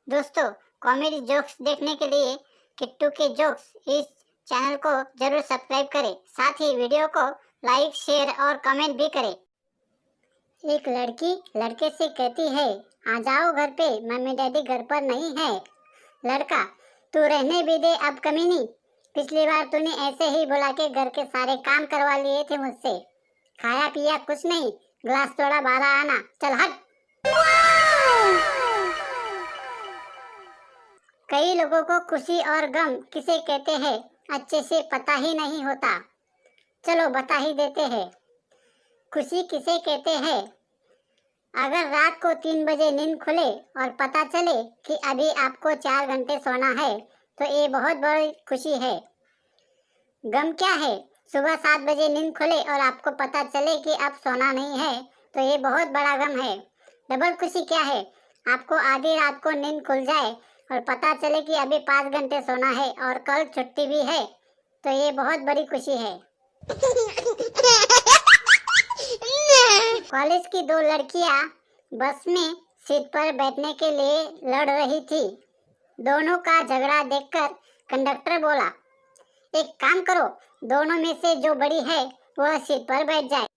दोस्तों, comedy jokes देखने के लिए किट्टू के जोक्स इस चैनल को जरूर सब्सक्राइब करें। साथ ही वीडियो को लाइक, शेयर और कमेंट भी करें। एक लड़की लड़के से कहती है, आ जाओ घर पे, मम्मी डैडी घर पर नहीं है। लड़का, तू रहने भी दे अब कमीनी, पिछली बार तूने ऐसे ही बुला के घर के सारे काम करवा लिए थे मुझसे। खाया पिया कुछ नहीं, ग्लास तोड़ा 12 आना, चल हट। कई लोगों को खुशी और गम किसे कहते हैं अच्छे से पता ही नहीं होता। चलो बता ही देते हैं। खुशी किसे कहते हैं? अगर रात को 3 बजे नींद खुले और पता चले कि अभी आपको 4 घंटे सोना है तो ये बहुत बड़ी खुशी है। गम क्या है? सुबह 7 बजे नींद खुले और आपको पता चले कि अब सोना नहीं है तो ये बहुत बड़ा गम है। डबल खुशी क्या है? आपको आधी रात को नींद खुल जाए और पता चले कि अभी 5 घंटे सोना है और कल छुट्टी भी है तो ये बहुत बड़ी खुशी है। कॉलेज की 2 लड़कियां बस में सीट पर बैठने के लिए लड़ रही थी। दोनों का झगड़ा देखकर कंडक्टर बोला, एक काम करो, दोनों में से जो बड़ी है वह सीट पर बैठ जाए।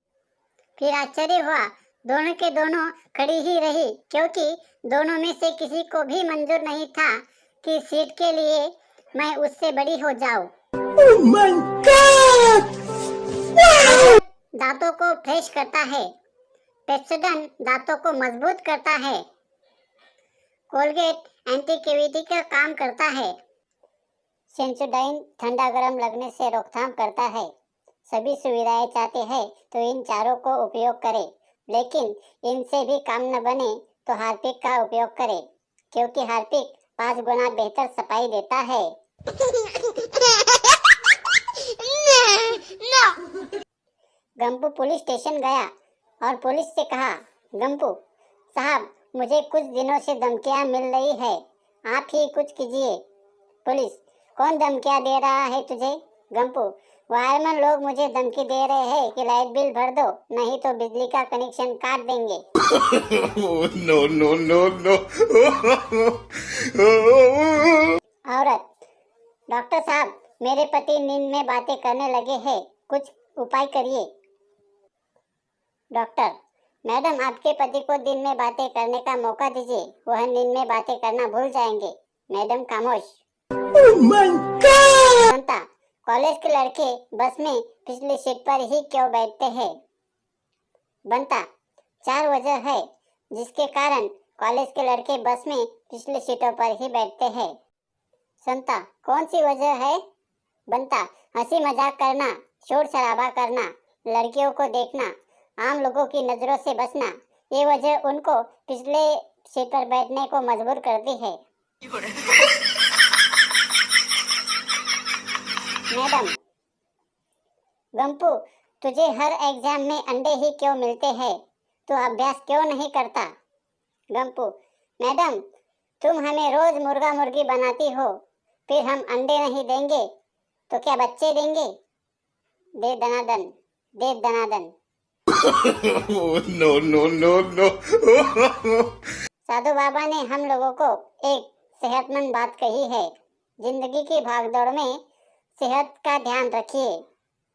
फिर आश्चर्य हुआ, दोनों के दोनों खड़ी ही रही क्योंकि दोनों में से किसी को भी मंजूर नहीं था कि सीट के लिए मैं उससे बड़ी हो जाऊं। Oh my God! दांतों को फ्रेश करता है, पेप्सोडेंट दांतों को मजबूत करता है, कोलगेट एंटी कैविटी का काम करता है, सेंसोडाइन ठंडा गर्म लगने से रोकथाम करता है। सभी सुविधाएं चाहते हैं तो इन चारों को उपयोग करें, लेकिन इनसे भी काम न बने तो हार्पिक का उपयोग करें क्योंकि हार्पिक 5 गुना बेहतर सफाई देता है। गंपू पुलिस स्टेशन गया और पुलिस से कहा, गंपू साहब, मुझे कुछ दिनों से धमकियां मिल रही है, आप ही कुछ कीजिए। पुलिस, कौन धमकियां दे रहा है तुझे? गंपू, वायरमैन लोग मुझे धमकी दे रहे हैं कि लाइट बिल भर दो, नहीं तो बिजली का कनेक्शन काट देंगे। No no no no. औरत, डॉक्टर साहब, मेरे पति नींद में बातें करने लगे हैं, कुछ उपाय करिए। डॉक्टर, मैडम, आपके पति को दिन में बातें करने का मौका दीजिए, वह नींद में बातें करना भूल जाएंगे। मैडम खामोश। Oh my God! Janata, college के लड़के बस में पिछली सीट पर ही क्यों बैठते हैं? बनता, 4 वजह है जिसके कारण कॉलेज के लड़के बस में पिछली सीटों पर ही बैठते हैं। संता, कौन सी वजह है? बनता, हंसी मजाक करना, शोर शराबा करना, लड़कियों को देखना, आम लोगों की नजरों से बचना, ये वजह उनको पिछले सीट पर बैठने को मजबूर करती है। मैडम, गंपू, तुझे हर एग्जाम में अंडे ही क्यों मिलते हैं? तू अभ्यास क्यों नहीं करता? गंपू, मैडम, तुम हमें रोज मुर्गा मुर्गी बनाती हो, फिर हम अंडे नहीं देंगे तो क्या बच्चे देंगे? दे दनादन, दे दनादन। No no no no. साधु बाबा ने हम लोगों को एक सेहतमंद बात कही है, जिंदगी की भागदौड़ में सेहत का ध्यान रखिए,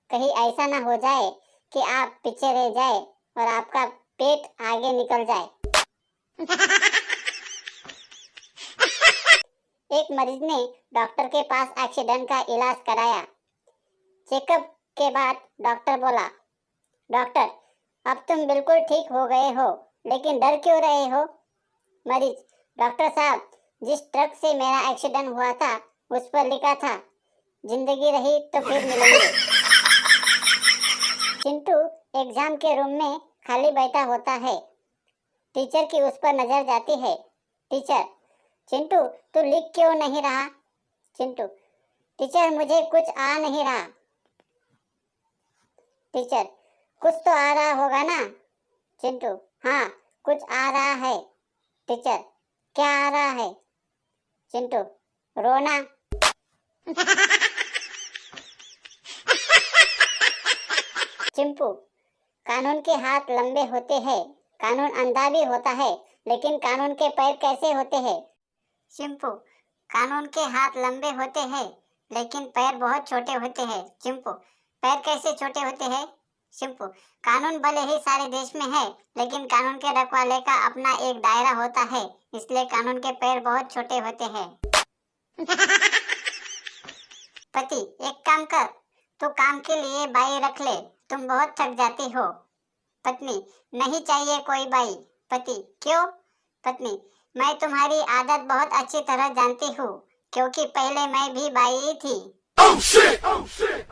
कहीं ऐसा ना हो जाए कि आप पीछे रह जाए और आपका पेट आगे निकल जाए। एक मरीज ने डॉक्टर के पास एक्सीडेंट का इलाज कराया। चेकअप के बाद डॉक्टर बोला, डॉक्टर, अब तुम बिल्कुल ठीक हो गए हो, लेकिन डर क्यों रहे हो? मरीज, डॉक्टर साहब, जिस ट्रक से मेरा एक्सीडेंट हुआ था उस पर लिखा था, जिंदगी रही तो फिर मिलेंगे। चिंटू एग्जाम के रूम में खाली बैठा होता है। टीचर की उस पर नजर जाती है। टीचर, चिंटू, तू लिख क्यों नहीं रहा? चिंटू, टीचर, मुझे कुछ आ नहीं रहा। टीचर, कुछ तो आ रहा होगा ना? चिंटू, हाँ, कुछ आ रहा है। टीचर, क्या आ रहा है? चिंटू, रोना। चिंपू, कानून के हाथ लंबे होते हैं, कानून अंधा भी होता है, लेकिन कानून के पैर कैसे होते हैं? चिंपू, कानून के हाथ लंबे होते हैं लेकिन पैर बहुत छोटे होते हैं। चिंपू, पैर कैसे छोटे होते हैं? चिंपू, कानून भले ही सारे देश में है लेकिन कानून के रखवाले का अपना एक दायरा होता है, इसलिए कानून के पैर बहुत छोटे होते हैं। पति, एक काम कर, तू काम के लिए बाई रख ले, तुम बहुत थक जाती हो। पत्नी, नहीं चाहिए कोई बाई। पति, क्यों? पत्नी, मैं तुम्हारी आदत बहुत अच्छी तरह जानती हूँ क्योंकि पहले मैं भी बाई थी। Oh shit! Oh shit!